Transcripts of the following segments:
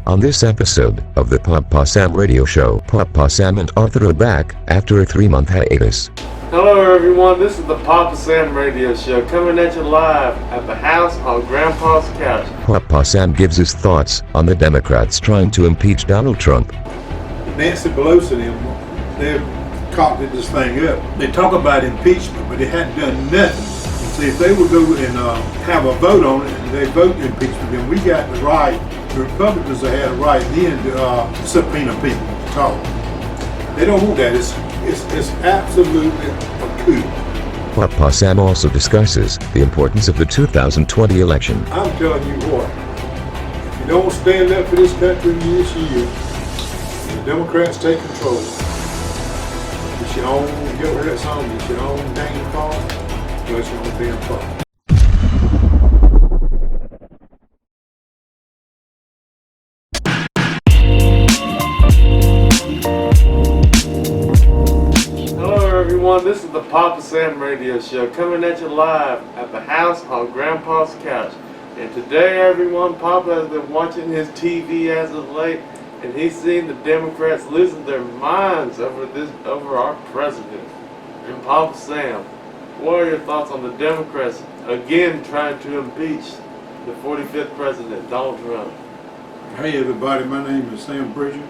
On this episode of the Papa Sam Radio Show, Papa Sam and Arthur are back after a 3-month hiatus. Hello everyone, this is the Papa Sam Radio Show coming at you live at the house on Grandpa's couch. Papa Sam gives his thoughts on the Democrats trying to impeach Donald Trump. Nancy Pelosi and them, they've concocted this thing up. They talk about impeachment, but they hadn't done nothing. See, if they would go and have a vote on it and they vote impeachment, then we got the right, the Republicans have had a right then to subpoena people to talk. They don't want that. It's absolutely a coup. Papa Sam also discusses the importance of the 2020 election. I'm telling you what, if you don't stand up for this country this year, the Democrats take control. It's your own, you ever heard that song, it's your own dang fault, but it's your own damn fault. This is the Papa Sam Radio Show coming at you live at the house on Grandpa's couch. And today, everyone, Papa has been watching his TV as of late, and he's seen the Democrats losing their minds over our president. And Papa Sam, what are your thoughts on the Democrats again trying to impeach the 45th president, Donald Trump? Hey everybody, my name is Sam Bridger.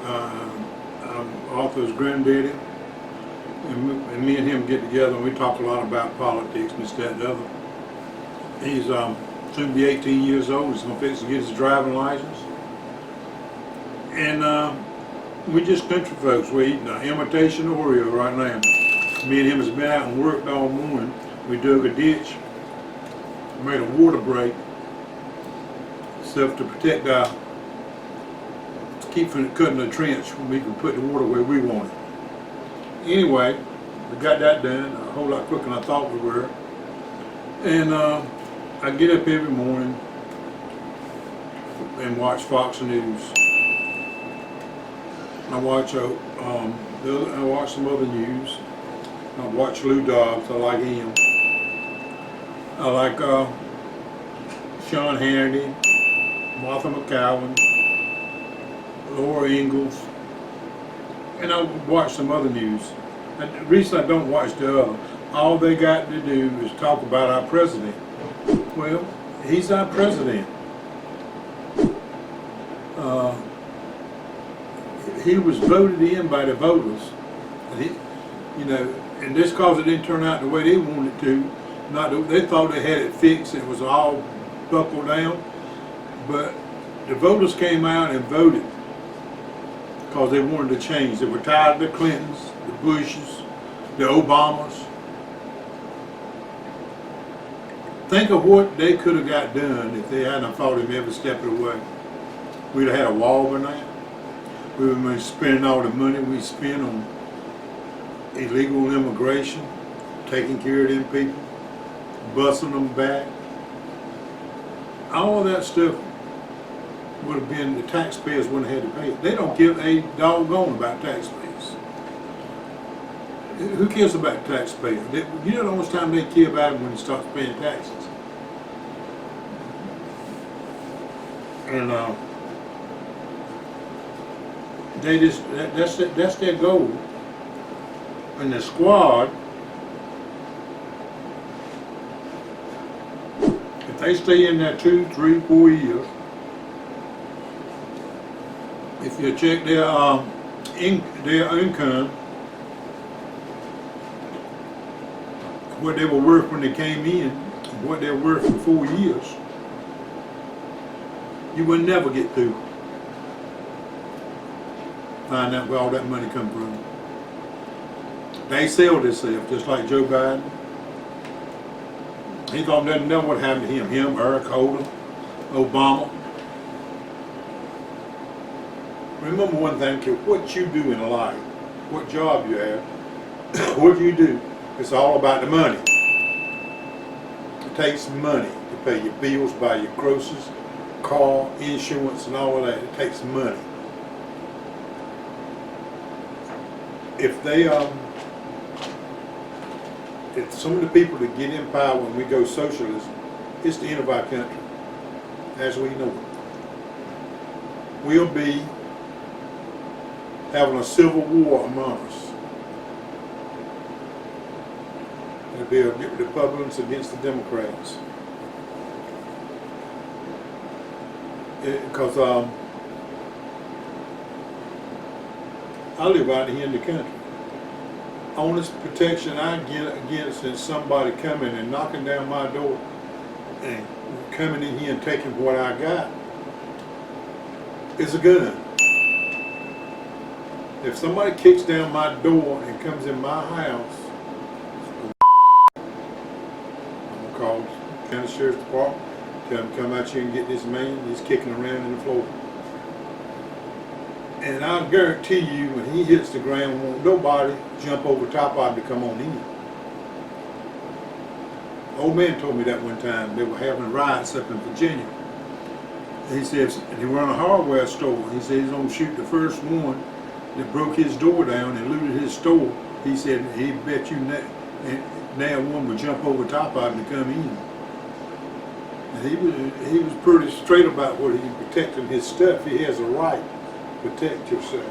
I'm Arthur's granddaddy. And me and him get together and we talk a lot about politics and this, that, and the other. He's soon to be 18 years old. He's going to fix to get his driving license. And we just country folks. We're eating an imitation Oreo right now. Me and him has been out and worked all morning. We dug a ditch, made a water break, stuff to protect to keep from cutting the trench when we can put the water where we want it. Anyway, we got that done a whole lot quicker than I thought we were. And I get up every morning and watch Fox News. I watch some other news. I watch Lou Dobbs. I like him. I like Sean Hannity, Martha McCowan, Laura Ingalls. And I watch some other news. And the reason I don't watch the other, all they got to do is talk about our president. Well, he's our president. He was voted in by the voters. And and just because it didn't turn out the way they wanted it to, they thought they had it fixed and it was all buckled down. But the voters came out and voted because they wanted to change. They were tired of the Clintons, the Bushes, the Obamas. Think of what they could have got done if they hadn't fought him every step of the way. We'd have had a wall by now. We would have been spending all the money we spent on illegal immigration, taking care of them people, busing them back. All of that stuff would have been, the taxpayers wouldn't have had to pay it. They don't give a doggone about taxpayers. Who cares about taxpayers? You know how much time they care about them when you start paying taxes. And they just, that's their goal. And the squad, if they stay in there 2, 3, 4 years, if you check their income, what they were worth when they came in, what they're worth in 4 years, you will never get through. Find out where all that money come from. They sell themselves just like Joe Biden. He thought nothing would happen to him, Eric Holder, Obama. Remember one thing, what you do in life, what job you have, what you do, it's all about the money. It takes money to pay your bills, buy your groceries, car, insurance, and all of that. It takes money. If they if some of the people that get in power when we go socialism, it's the end of our country as we know it. we'll be having a civil war among us. It'll be a Republicans against the Democrats. Because I live out here in the country. Only protection I get against is somebody coming and knocking down my door and coming in here and taking what I got is a gun. If somebody kicks down my door and comes in my house, I'm gonna call the county sheriff's department, tell them to come out here and get this man. He's kicking around in the floor. And I guarantee you, when he hits the ground, won't nobody jump over top of him to come on in. Old man told me that one time. They were having riots up in Virginia. He said, and he run a hardware store. He said he's gonna shoot the first one that broke his door down and looted his store. He said he bet you now one would jump over top of him to come in. And he was pretty straight about what he protecting his stuff. He has a right. Protect yourself.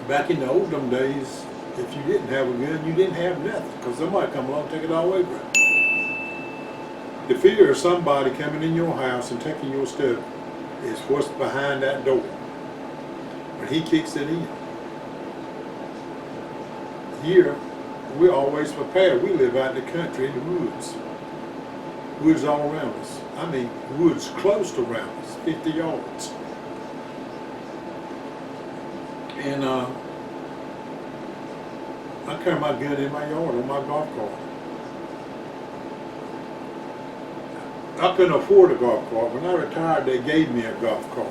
Back in the olden days, if you didn't have a gun, you didn't have nothing, because somebody come along and take it all away from you. The fear of somebody coming in your house and taking your stuff is what's behind that door. When he kicks it in. Here, we're always prepared. We live out in the country, in the woods. Woods all around us. I mean, woods close to around us, 50 yards. And I carry my gun in my yard on my golf cart. I couldn't afford a golf cart. When I retired, they gave me a golf cart.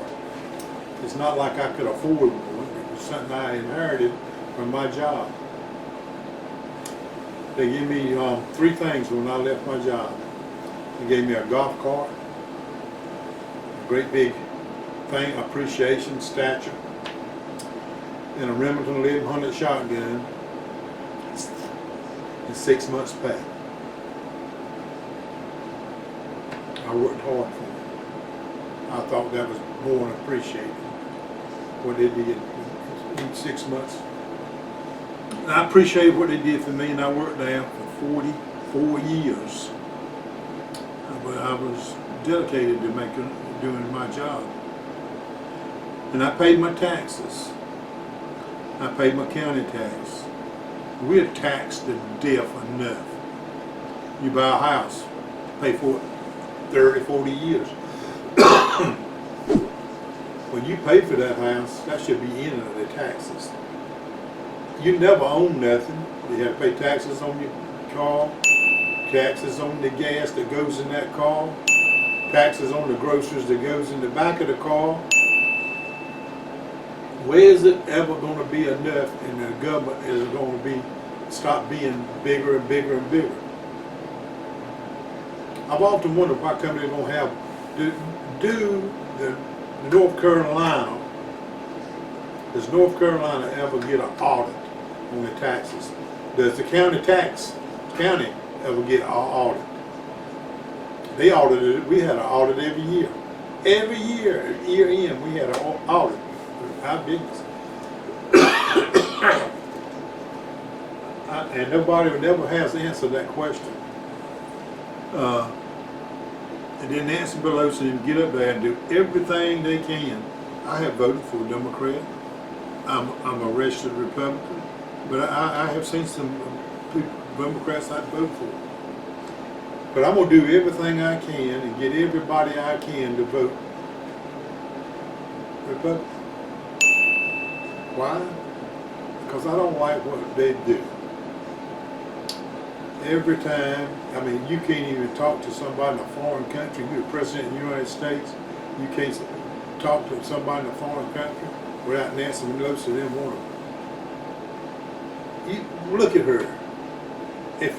It's not like I could afford one. It was something I inherited from my job. They gave me 3 things when I left my job. They gave me a golf cart, a great big thing, appreciation statue, and a Remington 1100 shotgun, and 6 months pay. I worked hard for it. I thought that was more than appreciated, what they did in 6 months. And I appreciate what they did for me, and I worked there for 44 years. But I was dedicated to doing my job. And I paid my taxes. I paid my county tax. We're taxed to death enough. You buy a house, pay for it 30, 40 years. When you pay for that house, that should be in the taxes. You never own nothing. You have to pay taxes on your car, taxes on the gas that goes in that car, taxes on the groceries that goes in the back of the car. Where is it ever going to be enough, and the government is going to stop being bigger and bigger and bigger? I've often wondered why come they're going to have, do the North Carolina, does North Carolina ever get an audit on the taxes? Does the county ever get an audit? They audited it. We had an audit every year. Every year, year in, we had an audit. Our business. And nobody never has answered that question. And then Nancy Pelosi and get up there and do everything they can. I have voted for a Democrat. I'm a registered Republican, but I have seen some Democrats I vote for. But I'm gonna do everything I can and get everybody I can to vote Republican. Why? Because I don't like what they do. Every time, I mean, you can't even talk to somebody in a foreign country. You're the President of the United States. You can't talk to somebody in a foreign country without Nancy Pelosi and them one of them. You look at her. If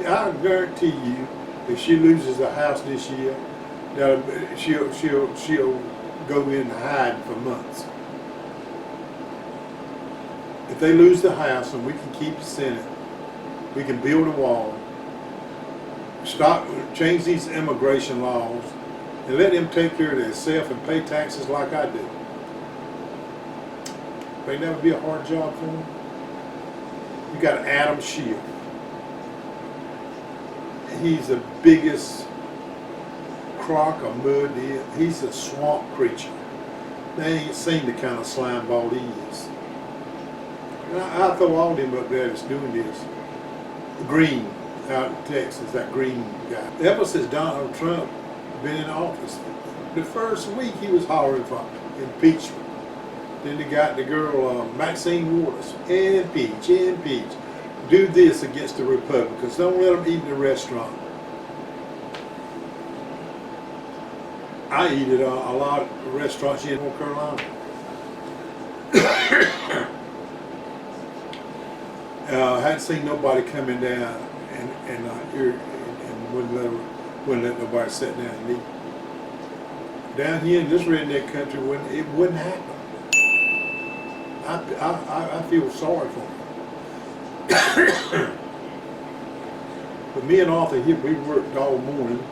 I guarantee you, if she loses the House this year, she'll go in hiding for months. If they lose the House and we can keep the Senate, we can build a wall, change these immigration laws, and let them take care of themselves and pay taxes like I do. May never be a hard job for them. You got Adam Schiff. He's the biggest crock of mud. He's a swamp creature. They ain't seen the kind of slime ball he is. And I throw all them up there that's doing this. Green out in Texas, that Green guy. Ever since Donald Trump been in office, the first week he was hollering for impeachment. Then they got the girl Maxine Waters, impeach. Do this against the Republicans. Don't let them eat in the restaurant. I eat at a lot of restaurants here in North Carolina. I hadn't seen nobody coming down and wouldn't let nobody sit down and eat. Down here in this redneck country, it wouldn't happen. I feel sorry for them. But me and Arthur here, we worked all morning.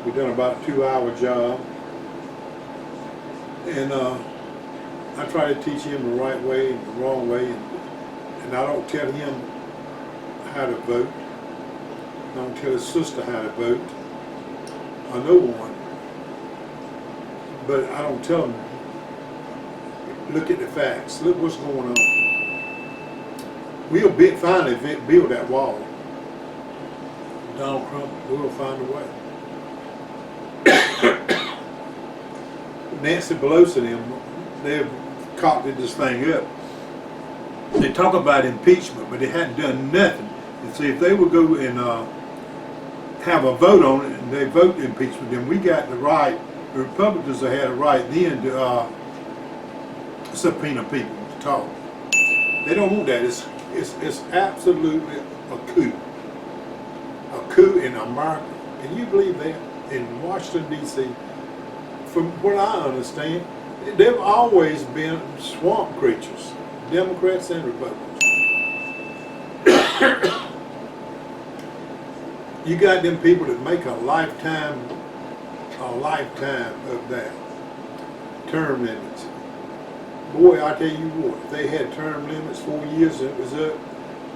We done about a 2-hour job. And I try to teach him the right way and the wrong way. And I don't tell him how to vote. I don't tell his sister how to vote. I know one. But I don't tell him, look at the facts. Look what's going on. We'll finally build that wall. Donald Trump will find a way. Nancy Pelosi and them, they've cocketed this thing up. They talk about impeachment, but they hadn't done nothing. And see, if they would go and have a vote on it and they vote impeachment, then we got the right, the Republicans have had a right then to subpoena people to talk. They don't want that. It's absolutely a coup. A coup in America. Can you believe that? In Washington, D.C., from what I understand, they've always been swamp creatures, Democrats and Republicans. You got them people that make a lifetime of that. Term limits. Boy, I tell you what, if they had term limits 4 years and it was up,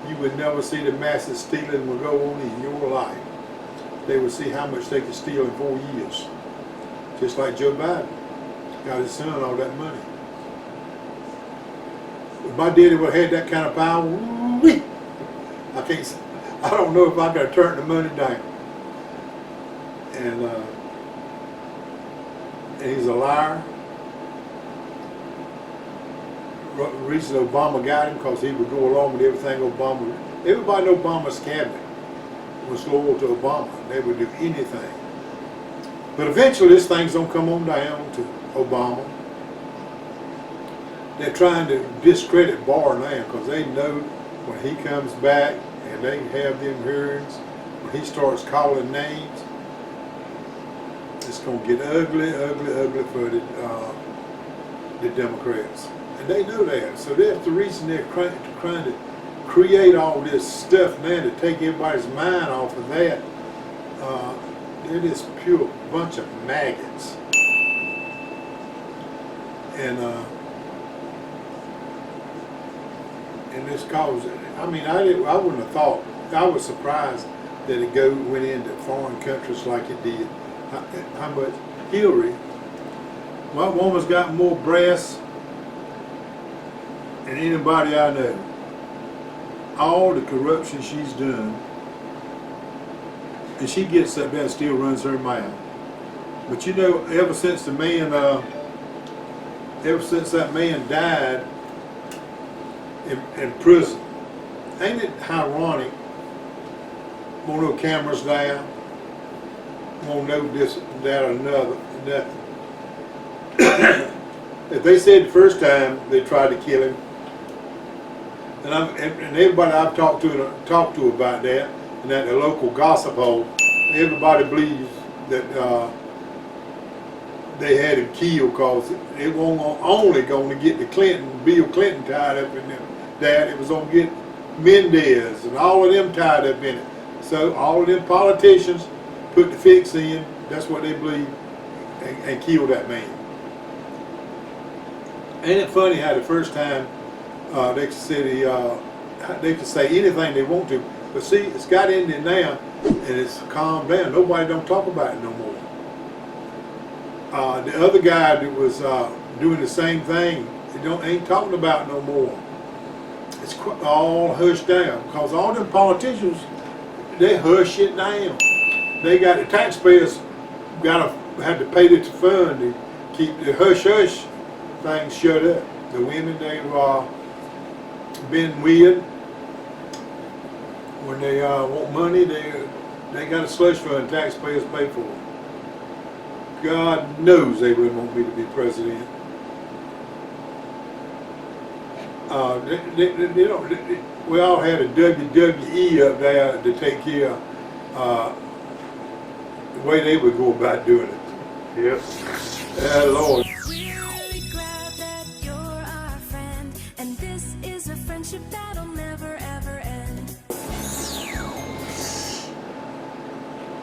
you would never see the massive stealing will go on in your life. They would see how much they could steal in 4 years. Just like Joe Biden got his son all that money. If my daddy would have had that kind of power, I don't know if I could have turned the money down. And he's a liar. The reason Obama got him because he would go along with everything Obama. Everybody in Obama's cabinet was loyal to Obama. They would do anything. But eventually this thing's gonna come on down to Obama. They're trying to discredit Barr now because they know when he comes back and they have them hearings, when he starts calling names, it's gonna get ugly for the Democrats. And they know that. So that's the reason they're trying to create all this stuff now to take everybody's mind off of that. They're this pure bunch of maggots. And this caused, I mean, I wouldn't have thought, I was surprised that it went into foreign countries like it did. How much Hillary, my woman's got more brass than anybody I know. All the corruption she's done, and she gets up there and still runs her mouth. But you know, ever since that man died in prison, ain't it ironic? Won't no cameras down, won't no this, that, or another, nothing. If they said the first time they tried to kill him, and everybody I've talked to about that, and at the local gossip hole, everybody believes that they had him killed because it wasn't only going to get Bill Clinton tied up in that, it was going to get Mendez and all of them tied up in it. So all of them politicians put the fix in, that's what they believe, and kill that man. Ain't it funny how the first time they can say anything they want to, but see, it's got in there now, and it's calmed down. Nobody don't talk about it no more. The other guy that was doing the same thing, ain't talking about it no more. It's all hushed down because all them politicians, they hush it down. They got the taxpayers had to pay the fund to keep the hush things shut up. The women, they've been weird. When they want money, they got a slush fund. Taxpayers pay for it. God knows they wouldn't want me to be president. We all had a WWE up there to take care of the way they would go about doing it. Yep. Lord. We're really glad that you're our friend, and this is a friendship that'll never ever end.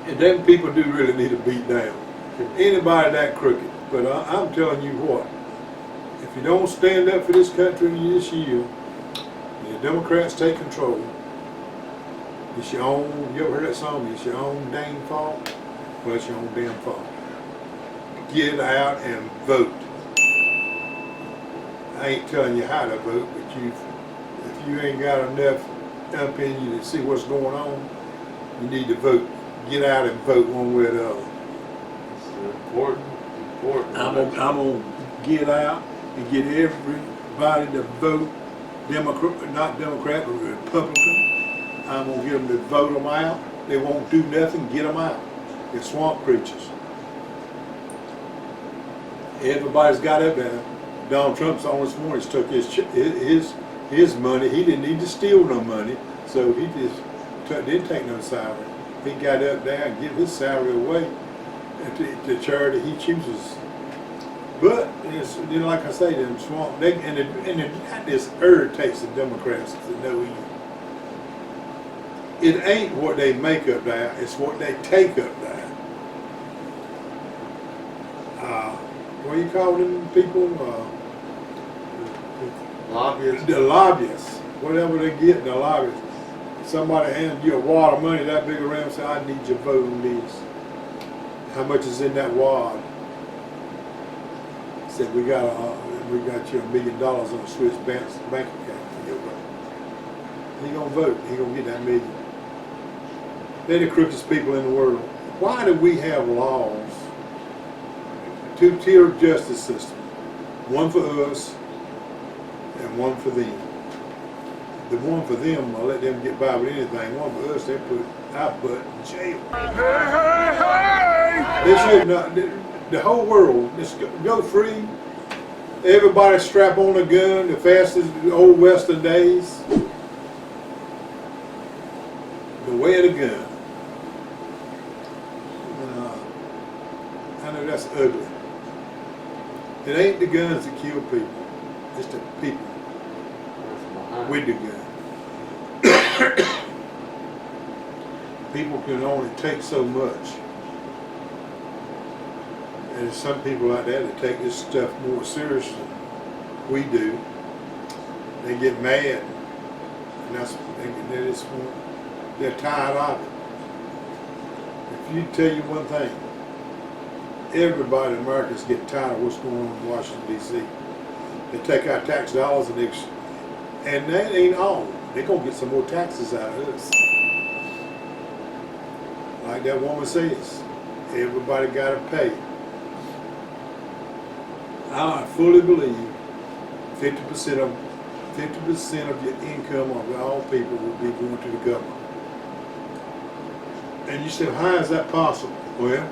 And them people do really need to beat down. Anybody that crooked. But I'm telling you what, if you don't stand up for this country this year, the Democrats take control. It's your own, you ever heard that song? It's your own dang fault. Well, it's your own damn fault. Get out and vote. I ain't telling you how to vote, but if you ain't got enough up in you to see what's going on, you need to vote. Get out and vote one way or the other. It's important. I'm gonna get out and get everybody to vote Democrat, not Democrat, but Republican. I'm gonna get them to vote them out. They won't do nothing. Get them out. They're swamp preachers. Everybody's got up there. Donald Trump's on this morning. He took his money. He didn't need to steal no money, so he just didn't take no salary. He got up there and give his salary away to charity he chooses. But it's, like I say, them swamp. This irritates the Democrats to no end. It ain't what they make up there; it's what they take up there. What do you call them people? Lobbyists. The lobbyists. Whatever they get, the lobbyists. Somebody hands you a wad of money that big around and say, I need your vote on this. How much is in that wad? Said, we got you $1 million on a Swiss bank account for your vote. He gonna vote. He gonna get that million. They're the crookedest people in the world. Why do we have laws? Two-tier justice system. One for us and one for them. The one for them, I'll let them get by with anything. One for us, they put our butt in jail. They should not. The whole world, just go free. Everybody strap on a gun, the fastest the old Western days. The way of the gun. I know that's ugly. It ain't the guns that kill people. It's the people with the gun. People can only take so much. And there's some people out there that take this stuff more serious than we do. They get mad. And they're tired of it. If you tell you one thing, everybody in America's getting tired of what's going on in Washington, D.C. They take our tax dollars and that ain't all. They're going to get some more taxes out of us. Like that woman says, everybody got to pay. I fully believe 50% of your income of all people will be going to the government. And you say, how is that possible? Well,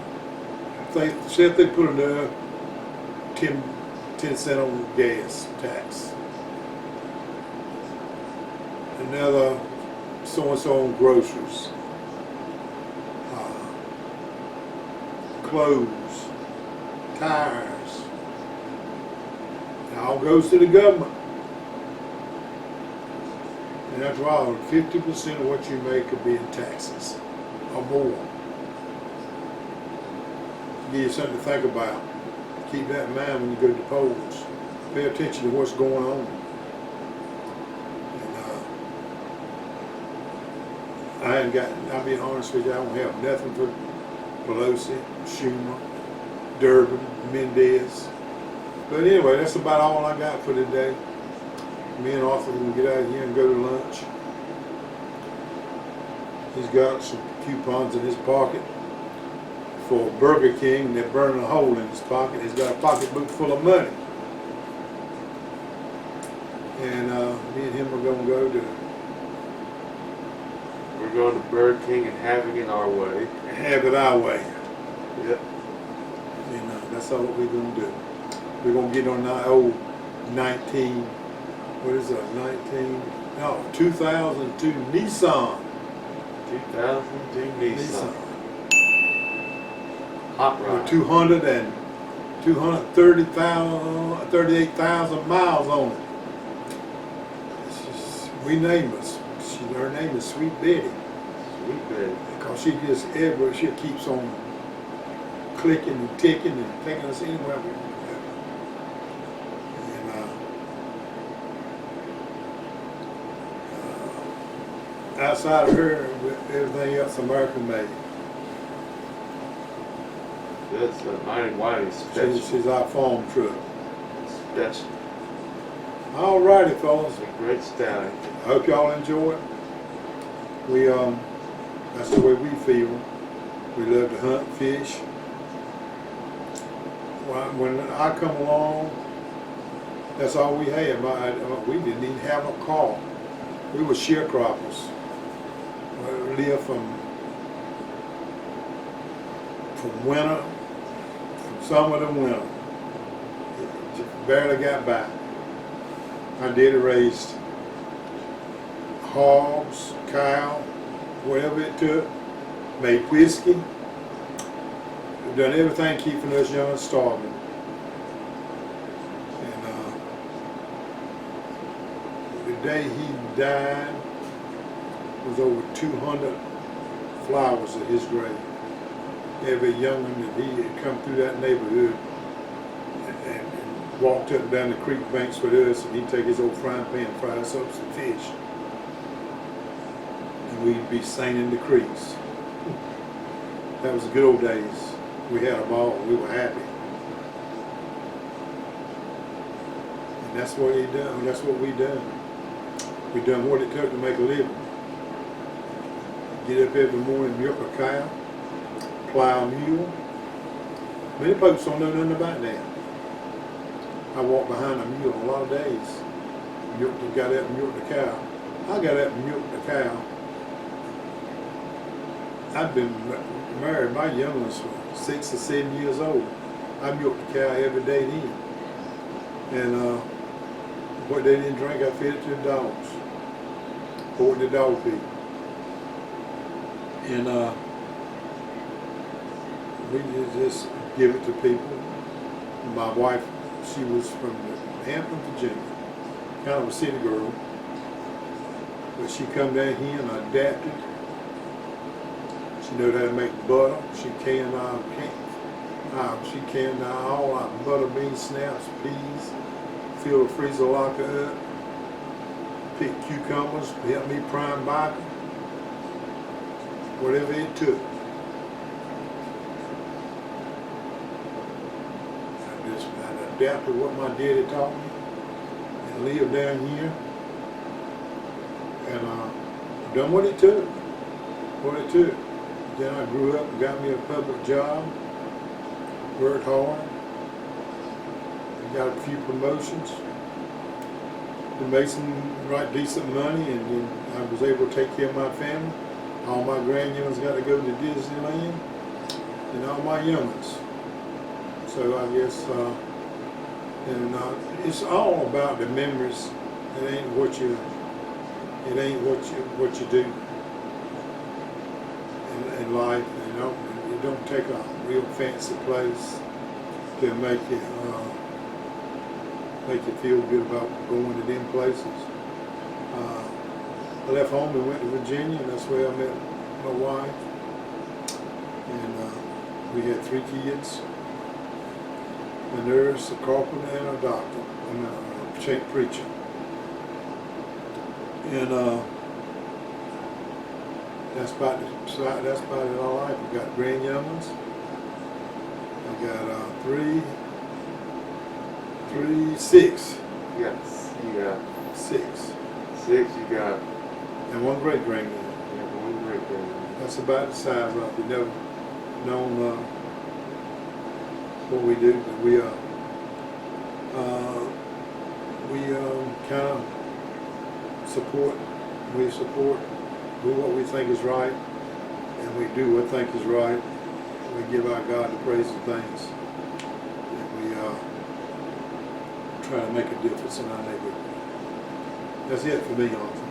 say if they put another 10 cent on gas tax, another so-and-so on groceries, clothes, tires, it all goes to the government. And that's why 50% of what you make could be in taxes or more. give you something to think about. Keep that in mind when you go to the polls. Pay attention to what's going on. And I'll be honest with you, I don't have nothing for Pelosi, Schumer, Durbin, Mendez. But anyway, that's about all I got for today. Me and Arthur can get out of here and go to lunch. He's got some coupons in his pocket for Burger King, and they're burning a hole in his pocket. He's got a pocketbook full of money. And me and him are going to go to... We're going to Burger King and having it our way. Have it our way. Yep. And that's all we're going to do. We're going to get on that old 2002 Nissan. 2002 Nissan. Hot rod. With 238,000 miles on it. We name us. Her name is Sweet Betty. Sweet Betty. Because she keeps on clicking and ticking and taking us anywhere we want to go. And outside of her, everything else American made. That's a Mighty Whitey special. She's our farm truck. Special. All righty, fellas. It's a great stallion. I hope y'all enjoy it. We that's the way we feel. We love to hunt, fish. When I come along, that's all we had. We didn't even have a car. We were sharecroppers. We lived from winter, from summer to winter. Just barely got by. My daddy raised hogs, cow, whatever it took, made whiskey. We've done everything keeping us young and starving. And the day he died was over 200 flowers at his grave. Every young'un that he had come through that neighborhood and walked up and down the creek banks with us, and he'd take his old frying pan and fry us up some fish. And we'd be seining the creeks. That was the good old days. We had a ball. We were happy. And that's what he done. That's what we done. We done what it took to make a living. Get up every morning, milk a cow, plow a mule. Many folks don't know nothing about that. I walked behind a mule a lot of days. Got up and milked the cow. I got up and milked the cow. I've been married. My youngest was 6 or 7 years old. I milked the cow every day then. And what they didn't drink, I fed it to the dogs. Poured in the dog feed. And we just give it to people. My wife, she was from Hampton, Virginia, kind of a city girl, but she come down here and adapted. She knew how to make butter. She canned all our butter, beans, snaps, peas, fill the freezer locker up, pick cucumbers, help me prime bacon, whatever it took. I adapted what my daddy taught me and lived down here and done what it took. Then I grew up and got me a public job, worked hard, got a few promotions, made some right decent money, and then I was able to take care of my family. All my grandyoungins got to go to Disneyland, and all my youngins. So I guess, it's all about the memories. It ain't what you do in life. You don't take a real fancy place to make you feel good about going to them places. I left home and went to Virginia, and that's where I met my wife. And We had 3 kids, a nurse, a carpenter, and a doctor. I mean, a preacher. And that's about it all right. We got grand young ones. I got 6. You got 6. 6. You got And 1 great grandmother. one great grandmother. That's about the size of it. You never known what we do, but we kind of support. We support do what we think is right, and we do what we think is right. We give our God the praise and thanks, and we try to make a difference in our neighborhood. That's it for me, Arthur.